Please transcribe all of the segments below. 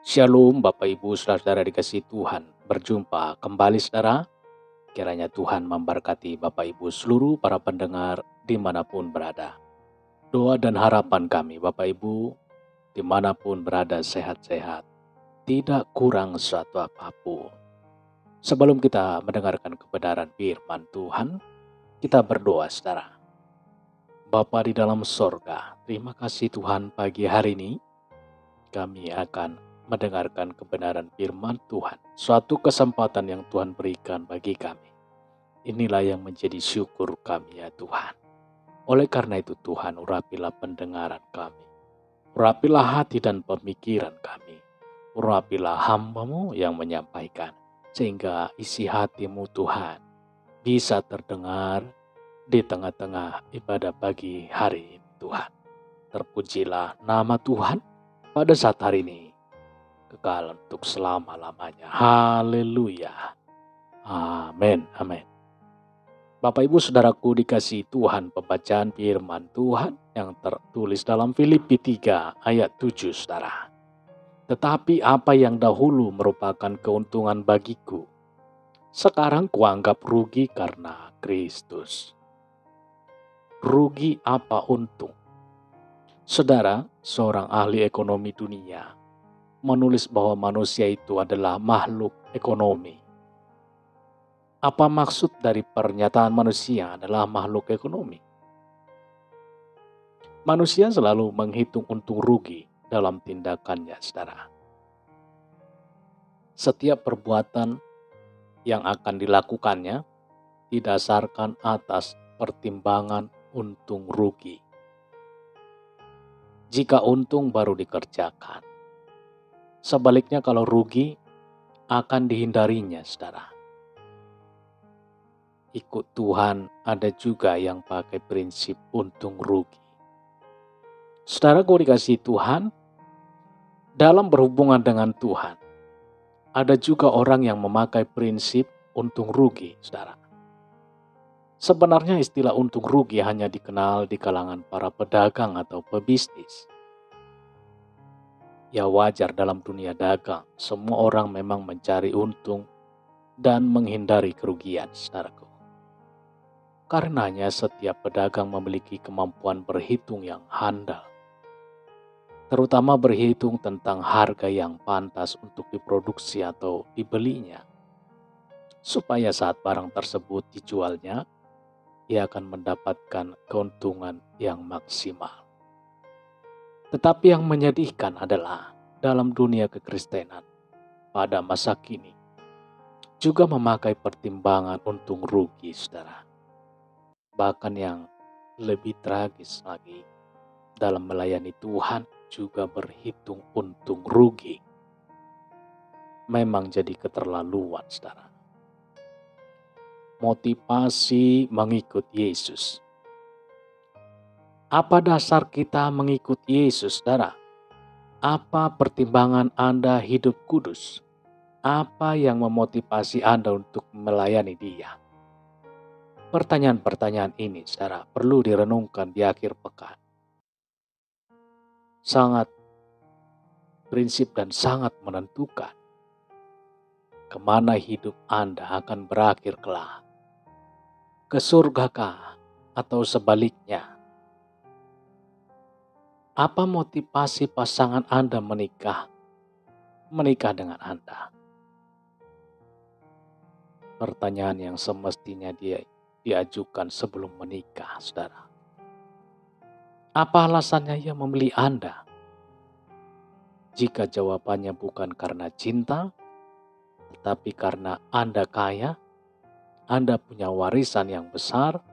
Shalom Bapak Ibu Saudara dikasihi Tuhan. Berjumpa kembali saudara. Kiranya Tuhan memberkati Bapak Ibu seluruh para pendengar dimanapun berada. Doa dan harapan kami Bapak Ibu dimanapun berada sehat-sehat. Tidak kurang suatu apapun. Sebelum kita mendengarkan kebenaran firman Tuhan, kita berdoa saudara. Bapa di dalam sorga, terima kasih Tuhan pagi hari ini. Kami akan mendengarkan kebenaran firman Tuhan. Suatu kesempatan yang Tuhan berikan bagi kami. Inilah yang menjadi syukur kami ya Tuhan. Oleh karena itu Tuhan, urapilah pendengaran kami. Urapilah hati dan pemikiran kami. Urapilah hamba-Mu yang menyampaikan. Sehingga isi hati-Mu Tuhan bisa terdengar di tengah-tengah ibadah pagi hari ini Tuhan. Terpujilah nama Tuhan pada saat hari ini. Kekal untuk selama-lamanya. Haleluya. Amin. Amin. Bapak Ibu Saudaraku dikasihi Tuhan, pembacaan firman Tuhan yang tertulis dalam Filipi 3 ayat 7 saudara. Tetapi apa yang dahulu merupakan keuntungan bagiku, sekarang kuanggap rugi karena Kristus. Rugi apa untung? Saudara, seorang ahli ekonomi dunia menulis bahwa manusia itu adalah makhluk ekonomi. Apa maksud dari pernyataan manusia adalah makhluk ekonomi? Manusia selalu menghitung untung rugi dalam tindakannya, saudara. Setiap perbuatan yang akan dilakukannya didasarkan atas pertimbangan untung rugi. Jika untung baru dikerjakan. Sebaliknya kalau rugi akan dihindarinya, saudara. Ikut Tuhan ada juga yang pakai prinsip untung rugi. Saudaraku dikasihi Tuhan, dalam berhubungan dengan Tuhan, ada juga orang yang memakai prinsip untung rugi, saudara. Sebenarnya istilah untung rugi hanya dikenal di kalangan para pedagang atau pebisnis. Ya wajar dalam dunia dagang, semua orang memang mencari untung dan menghindari kerugian, saudaraku. Karenanya setiap pedagang memiliki kemampuan berhitung yang handal. Terutama berhitung tentang harga yang pantas untuk diproduksi atau dibelinya. Supaya saat barang tersebut dijualnya, ia akan mendapatkan keuntungan yang maksimal. Tetapi yang menyedihkan adalah dalam dunia kekristenan pada masa kini juga memakai pertimbangan untung rugi, saudara. Bahkan yang lebih tragis lagi, dalam melayani Tuhan juga berhitung untung rugi. Memang jadi keterlaluan, saudara. Motivasi mengikut Yesus. Apa dasar kita mengikut Yesus, saudara? Apa pertimbangan Anda hidup kudus? Apa yang memotivasi Anda untuk melayani Dia? Pertanyaan-pertanyaan ini, saudara, perlu direnungkan di akhir pekan. Sangat prinsip dan sangat menentukan kemana hidup Anda akan berakhir kelak. Ke surgakah atau sebaliknya? Apa motivasi pasangan Anda menikah dengan Anda? Pertanyaan yang semestinya diajukan sebelum menikah, saudara. Apa alasannya ia memilih Anda? Jika jawabannya bukan karena cinta, tetapi karena Anda kaya, Anda punya warisan yang besar,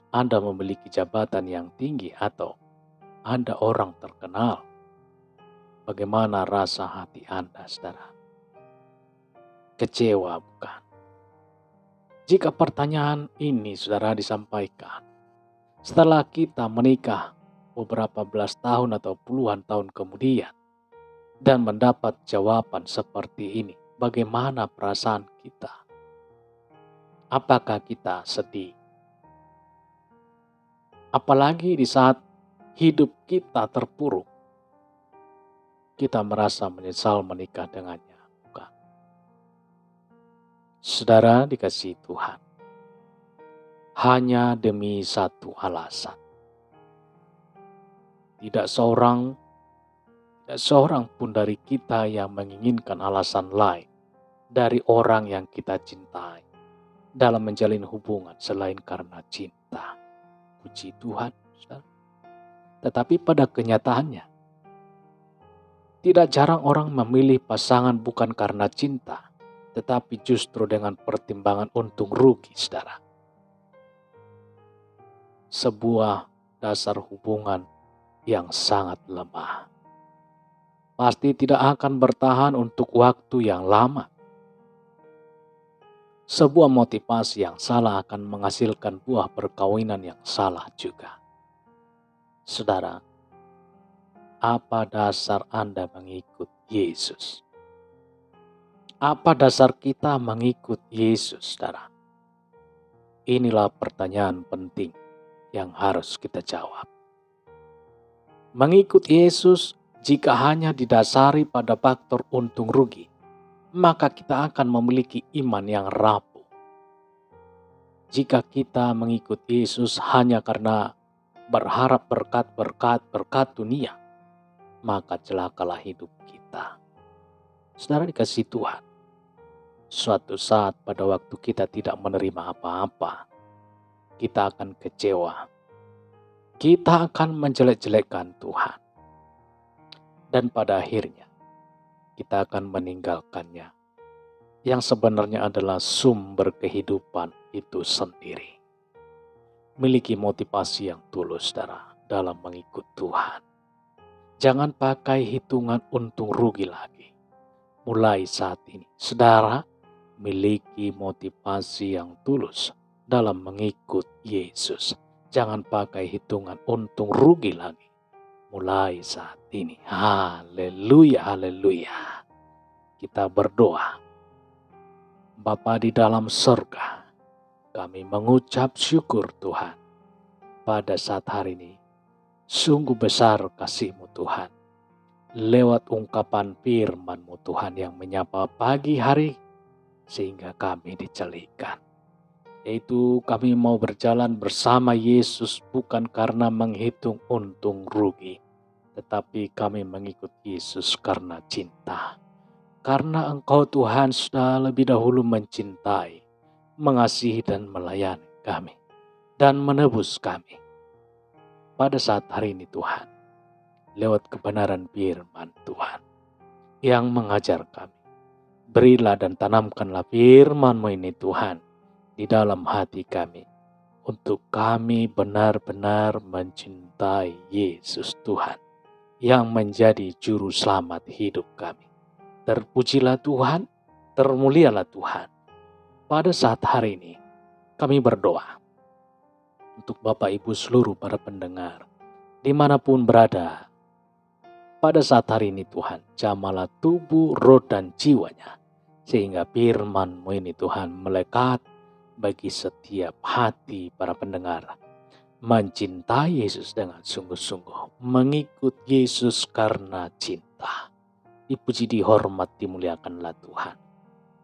Anda memiliki jabatan yang tinggi, atau Anda orang terkenal, bagaimana rasa hati Anda, saudara? Kecewa bukan? Jika pertanyaan ini, saudara, disampaikan setelah kita menikah beberapa belas tahun atau puluhan tahun kemudian dan mendapat jawaban seperti ini, bagaimana perasaan kita? Apakah kita sedih? Apalagi di saat hidup kita terpuruk. kita merasa menyesal menikah dengannya. Bukan. Saudara dikasihi Tuhan, hanya demi satu alasan. Tidak seorang pun dari kita yang menginginkan alasan lain dari orang yang kita cintai dalam menjalin hubungan selain karena cinta. Puji Tuhan, saudara. Tetapi pada kenyataannya, tidak jarang orang memilih pasangan bukan karena cinta, tetapi justru dengan pertimbangan untung rugi, saudara. Sebuah dasar hubungan yang sangat lemah. Pasti tidak akan bertahan untuk waktu yang lama. Sebuah motivasi yang salah akan menghasilkan buah perkawinan yang salah juga. Saudara, apa dasar Anda mengikut Yesus? Apa dasar kita mengikut Yesus, saudara? Inilah pertanyaan penting yang harus kita jawab. Mengikut Yesus jika hanya didasari pada faktor untung rugi, maka kita akan memiliki iman yang rapuh. Jika kita mengikut Yesus hanya karena berharap berkat dunia, maka celakalah hidup kita. Saudara dikasihi Tuhan, suatu saat pada waktu kita tidak menerima apa-apa, kita akan kecewa. Kita akan menjelek-jelekkan Tuhan. Dan pada akhirnya, kita akan meninggalkannya. Yang sebenarnya adalah sumber kehidupan itu sendiri. Miliki motivasi yang tulus, saudara, dalam mengikut Tuhan. Jangan pakai hitungan untung rugi lagi. Mulai saat ini, saudara, miliki motivasi yang tulus dalam mengikut Yesus. Jangan pakai hitungan untung rugi lagi. Mulai saat ini. Haleluya, haleluya. Kita berdoa. Bapa di dalam surga, kami mengucap syukur Tuhan. Pada saat hari ini, sungguh besar kasih-Mu Tuhan. Lewat ungkapan firman-Mu Tuhan yang menyapa pagi hari, sehingga kami dicelikan. Yaitu kami mau berjalan bersama Yesus bukan karena menghitung untung rugi, tetapi kami mengikut Yesus karena cinta. Karena Engkau Tuhan sudah lebih dahulu mencintai, mengasihi dan melayani kami, dan menebus kami. Pada saat hari ini Tuhan, lewat kebenaran firman Tuhan, yang mengajar kami. Berilah dan tanamkanlah firman-Mu ini Tuhan, di dalam hati kami, untuk kami benar-benar mencintai Yesus Tuhan, yang menjadi juru selamat hidup kami. Terpujilah Tuhan, termulialah Tuhan. Pada saat hari ini, kami berdoa untuk Bapak Ibu seluruh para pendengar, dimanapun berada. Pada saat hari ini Tuhan, jamalah tubuh, roh dan jiwanya, sehingga firman-Mu ini Tuhan melekat bagi setiap hati para pendengar. Mencintai Yesus dengan sungguh-sungguh, mengikut Yesus karena cinta. Dipuji, dihormat, dimuliakanlah Tuhan.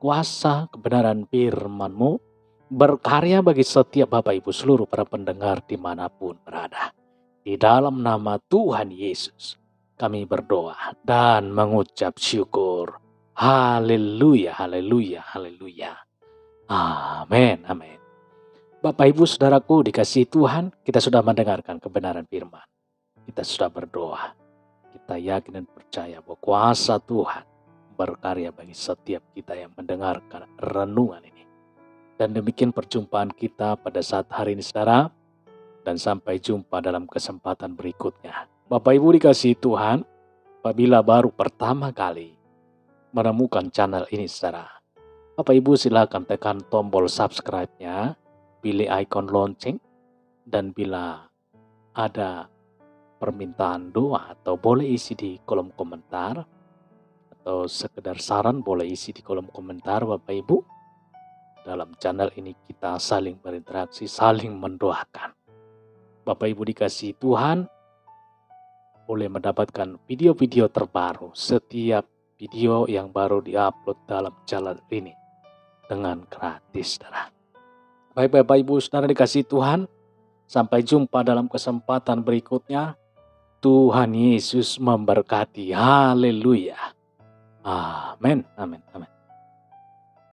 Kuasa kebenaran firman-Mu berkarya bagi setiap Bapak Ibu seluruh para pendengar dimanapun berada. Di dalam nama Tuhan Yesus, kami berdoa dan mengucap syukur. Haleluya, haleluya, haleluya. Amin, amin. Bapak Ibu saudaraku dikasihi Tuhan, kita sudah mendengarkan kebenaran firman. Kita sudah berdoa. Kita yakin dan percaya bahwa kuasa Tuhan berkarya bagi setiap kita yang mendengarkan renungan ini. Dan demikian perjumpaan kita pada saat hari ini saudara. Dan sampai jumpa dalam kesempatan berikutnya. Bapak Ibu dikasihi Tuhan, apabila baru pertama kali menemukan channel ini saudara, Bapak Ibu silakan tekan tombol subscribe-nya, pilih icon lonceng, dan bila ada permintaan doa atau boleh isi di kolom komentar, atau sekedar saran boleh isi di kolom komentar Bapak Ibu. Dalam channel ini kita saling berinteraksi, saling mendoakan. Bapak Ibu dikasihi Tuhan, boleh mendapatkan video-video terbaru setiap video yang baru diupload dalam channel ini dengan gratis, saudara. Baik Bapak Ibu Saudara dikasih Tuhan, sampai jumpa dalam kesempatan berikutnya. Tuhan Yesus memberkati. Haleluya. Amin, amin, amin.